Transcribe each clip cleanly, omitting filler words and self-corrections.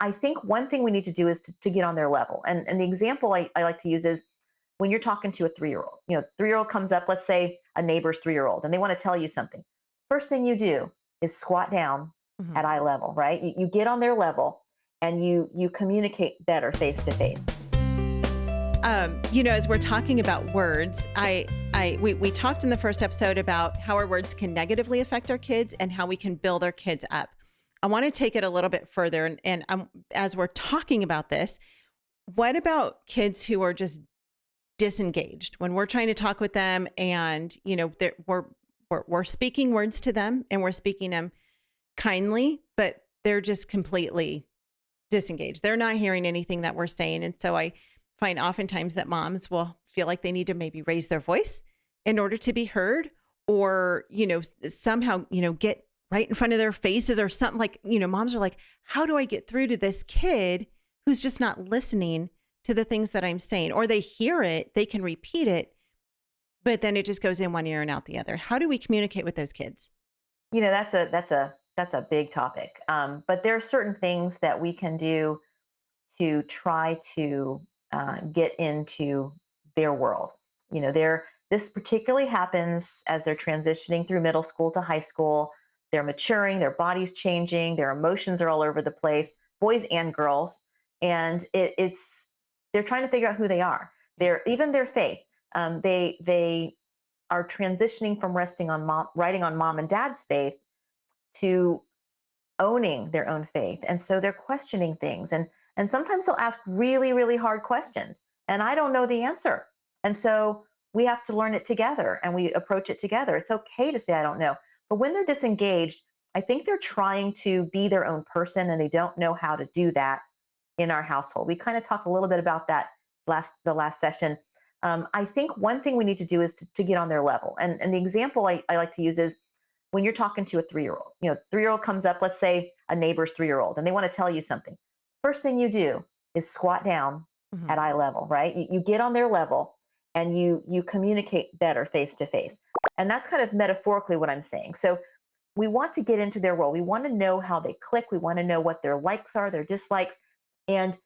I think one thing we need to do is to get on their level. And the example I like to use is when you're talking to a 3-year-old. 3-year-old comes up, let's say a neighbor's 3-year-old, and they want to tell you something. First thing you do is squat down Mhm. at eye level, right? You get on their level and you communicate better face to face. As we're talking about words, we talked in the first episode about how our words can negatively affect our kids and how we can build our kids up. I want to take it a little bit further, and as we're talking about this, what about kids who are just disengaged when we're trying to talk with them, and we're speaking words to them, and we're speaking them kindly, but they're just completely disengaged. They're not hearing anything that we're saying. And so I find oftentimes that moms will feel like they need to maybe raise their voice in order to be heard, or, somehow, get right in front of their faces or something. Like, moms are like, how do I get through to this kid who's just not listening to the things that I'm saying? Or they hear it, they can repeat it, but then it just goes in one ear and out the other. How do we communicate with those kids? That's a big topic. But there are certain things that we can do to try to get into their world. This particularly happens as they're transitioning through middle school to high school. They're maturing, their body's changing, their emotions are all over the place, boys and girls, and it's they're trying to figure out who they are. Even their faith. They are transitioning from riding on mom and dad's faith to owning their own faith. And so they're questioning things, and sometimes they'll ask really, really hard questions. And I don't know the answer. And so we have to learn it together and we approach it together. It's okay to say, I don't know. But when they're disengaged, I think they're trying to be their own person and they don't know how to do that in our household. We kind of talked a little bit about that the last session. I think one thing we need to do is to get on their level. And the example I like to use is when you're talking to a 3-year-old. 3-year-old comes up, let's say a neighbor's 3-year-old, and they want to tell you something. First thing you do is squat down Mhm. at eye level, right? You get on their level and you communicate better face to face. And that's kind of metaphorically what I'm saying. So we want to get into their world. We want to know how they click. We want to know what their likes are, their dislikes, and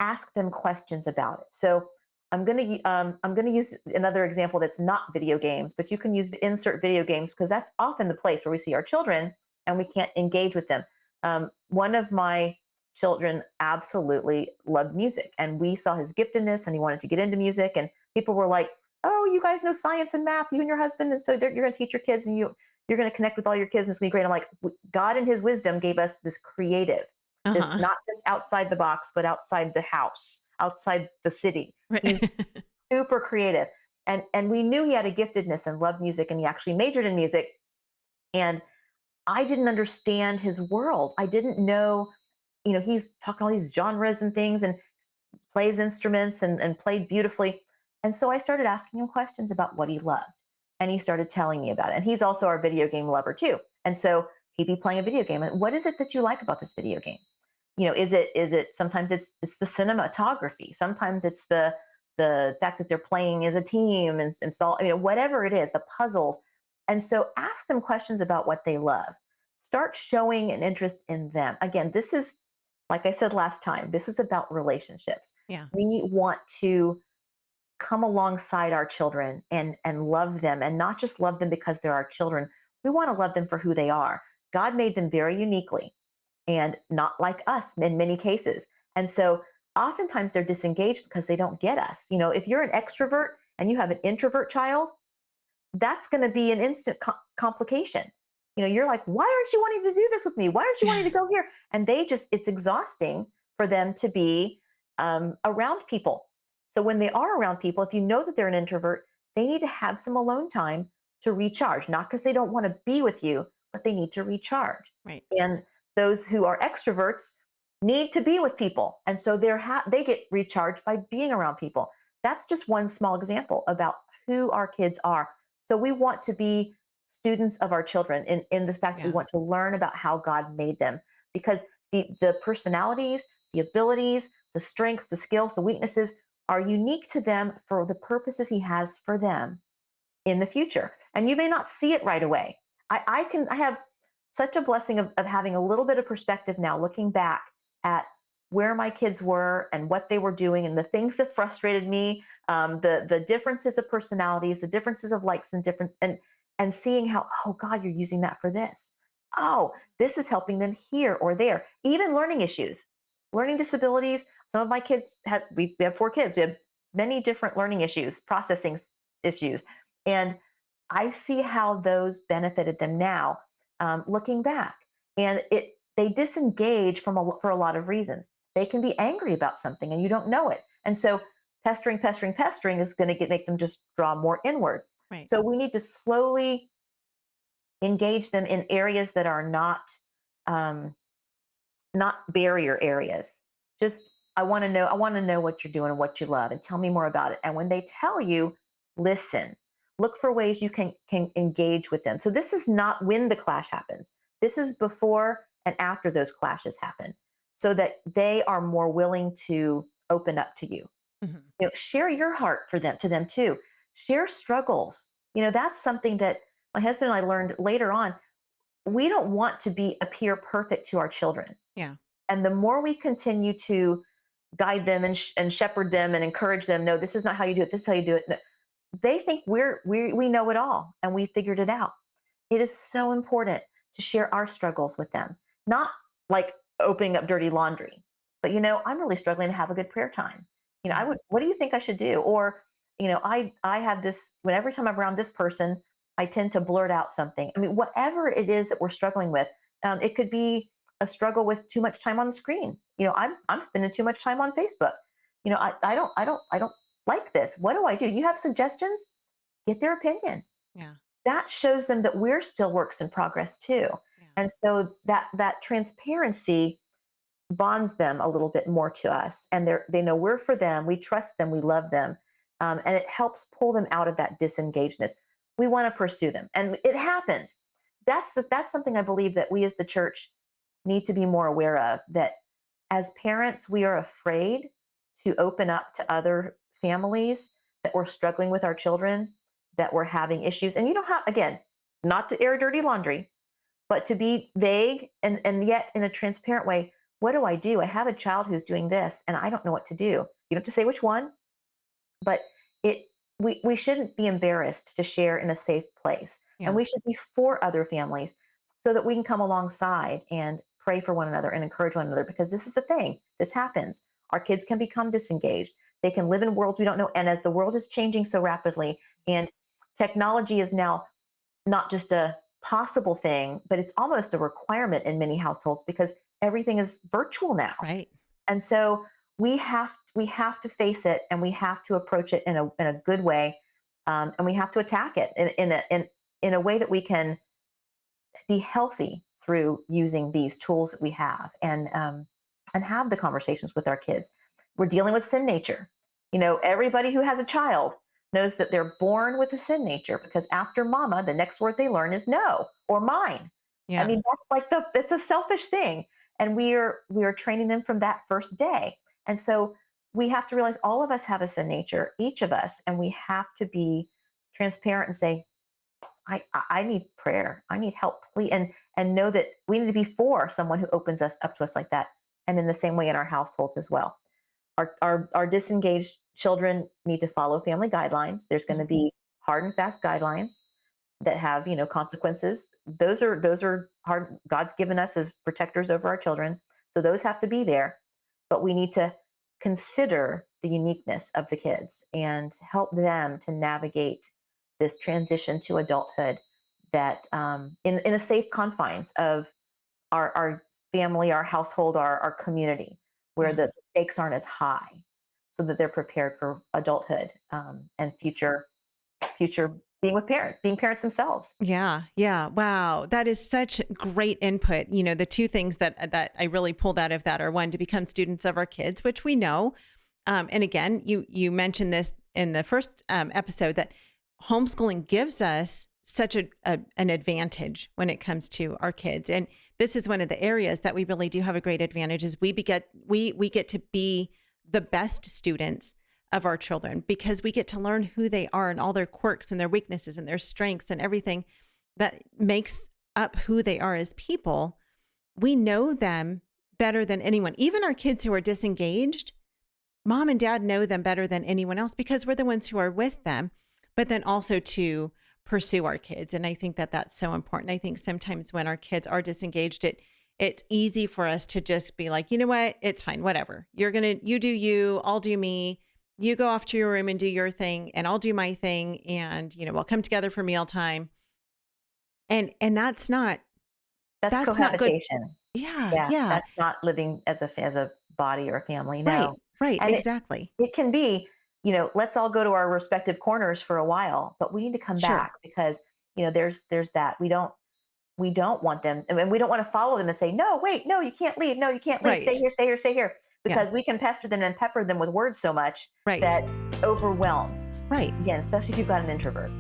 ask them questions about it. So I'm gonna use another example that's not video games, but you can insert video games because that's often the place where we see our children and we can't engage with them. One of my children absolutely loved music, and we saw his giftedness, and he wanted to get into music. And people were like, "Oh, you guys know science and math, you and your husband, and so you're going to teach your kids, and you're going to connect with all your kids, and it's going to be great." I'm like, God in His wisdom gave us this creative, this Uh-huh. not just outside the box, but outside the house, outside the city. He's Right. super creative. And we knew he had a giftedness and loved music, and he actually majored in music. And I didn't understand his world. I didn't know, he's talking all these genres and things and plays instruments and played beautifully. And so I started asking him questions about what he loved. And he started telling me about it. And he's also our video game lover too. And so he'd be playing a video game. And what is it that you like about this video game? Is it sometimes it's the cinematography, sometimes it's the fact that they're playing as a team and so whatever it is, the puzzles. And so ask them questions about what they love. Start showing an interest in them. Again, this is, like I said last time, this is about relationships. Yeah. We want to come alongside our children and love them, and not just love them because they're our children. We want to love them for who they are. God made them very uniquely and not like us in many cases. And so oftentimes they're disengaged because they don't get us. If you're an extrovert and you have an introvert child, that's going to be an instant complication. You're like, why aren't you wanting to do this with me? Why aren't you wanting to go here? And it's exhausting for them to be around people. So when they are around people, if you know that they're an introvert, they need to have some alone time to recharge, not because they don't want to be with you, but they need to recharge. Right. And those who are extroverts need to be with people. And so they get recharged by being around people. That's just one small example about who our kids are. So we want to be students of our children in the fact that we Yeah. want to learn about how God made them, because the personalities, the abilities, the strengths, the skills, the weaknesses are unique to them for the purposes He has for them in the future. And you may not see it right away. I have such a blessing of having a little bit of perspective now, looking back at where my kids were and what they were doing and the things that frustrated me, the differences of personalities, the differences of likes and different and seeing how, oh God, you're using that for this. Oh, this is helping them here or there. Even learning issues, learning disabilities. Some of my kids had, we have 4 kids. We have many different learning issues, processing issues. And I see how those benefited them now, looking back. And they disengage for a lot of reasons. They can be angry about something and you don't know it. And so pestering is going to make them just draw more inward. Right. So we need to slowly engage them in areas that are um, not barrier areas. Just I want to know what you're doing and what you love and tell me more about it. And when they tell you, listen. Look for ways you can engage with them. So this is not when the clash happens. This is before and after those clashes happen so that they are more willing to open up to you. Mhm. You know, share your heart for them to them too. Share struggles. You know, that's something that my husband and I learned later on. We don't want to appear perfect to our children. Yeah. And the more we continue to guide them and shepherd them and encourage them, no, this is not how you do it. This is how you do it. No, they think we know it all and we figured it out. It is so important to share our struggles with them, not like opening up dirty laundry, but I'm really struggling to have a good prayer time. I would. What do you think I should do? Or I have this. When every time I'm around this person, I tend to blurt out something. I mean, whatever it is that we're struggling with, it could be a struggle with too much time on the screen. I'm spending too much time on Facebook. I don't like this. What do I do? You have suggestions? Get their opinion. Yeah. That shows them that we're still works in progress too. Yeah. And so that transparency bonds them a little bit more to us. And they know we're for them. We trust them. We love them. And it helps pull them out of that disengagedness. We want to pursue them. And it happens. That's something I believe that we as the church need to be more aware of, that as parents, we are afraid to open up to other families that we're struggling with our children, that we're having issues. And you don't have, again, not to air dirty laundry, but to be vague and yet in a transparent way. What do I do? I have a child who's doing this and I don't know what to do. You don't have to say which one, but we shouldn't be embarrassed to share in a safe place. Yeah. And we should be for other families so that we can come alongside and pray for one another and encourage one another, because this is the thing. This happens. Our kids can become disengaged. They can live in worlds we don't know. And as the world is changing so rapidly and technology is now not just a possible thing, but it's almost a requirement in many households because everything is virtual now. Right. And so we have to face it and we have to approach it in a good way, and we have to attack it in a way that we can be healthy through using these tools that we have, and have the conversations with our kids. We're dealing with sin nature. Everybody who has a child knows that they're born with a sin nature, because after mama, the next word they learn is no or mine. Yeah. I mean, it's a selfish thing. And we are training them from that first day. And so we have to realize all of us have a sin nature, each of us, and we have to be transparent and say, I need prayer. I need help, please. And know that we need to be for someone who opens us up to us like that. And in the same way in our households as well. Our disengaged children need to follow family guidelines. There's going to be hard and fast guidelines that have, consequences. Those are hard. God's given us as protectors over our children. So those have to be there. But we need to consider the uniqueness of the kids and help them to navigate this transition to adulthood, that in a safe confines of our family, our household, our community, where the stakes aren't as high, so that they're prepared for adulthood, and future being parents themselves. Yeah. Yeah. Wow. That is such great input. The two things that I really pulled out of that are, one, to become students of our kids, which we know. And again, you mentioned this in the first episode, that homeschooling gives us such an advantage when it comes to our kids. And this is one of the areas that we really do have a great advantage, is we get to be the best students of our children, because we get to learn who they are and all their quirks and their weaknesses and their strengths and everything that makes up who they are as people. We know them better than anyone. Even our kids who are disengaged, mom and dad know them better than anyone else because we're the ones who are with them, but then also to pursue our kids. And I think that that's so important. I think sometimes when our kids are disengaged, it's easy for us to just be like, you know what, it's fine, whatever. You do you, I'll do me. You go off to your room and do your thing, and I'll do my thing. And, we'll come together for mealtime. And that's not good. Cohabitation. Yeah. Yeah, Yeah. that's not living as a body or a family. Right. No. Right. And Exactly. it can be, let's all go to our respective corners for a while, but we need to come Sure. back because, there's that. We don't want them, and we don't want to follow them and say, no, wait, no, you can't leave. No, you can't leave. Stay Right. here, stay here, stay here. Yeah. Because we can pester them and pepper them with words so much Right. that overwhelms. Right. Again, especially if you've got an introvert.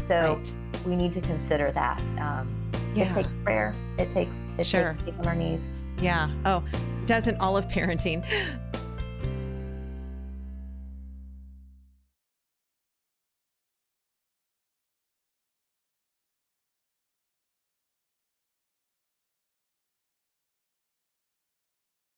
So Right. we need to consider that. Yeah. It takes prayer. It takes Sure. takes getting on our knees. Yeah. Oh, doesn't all of parenting.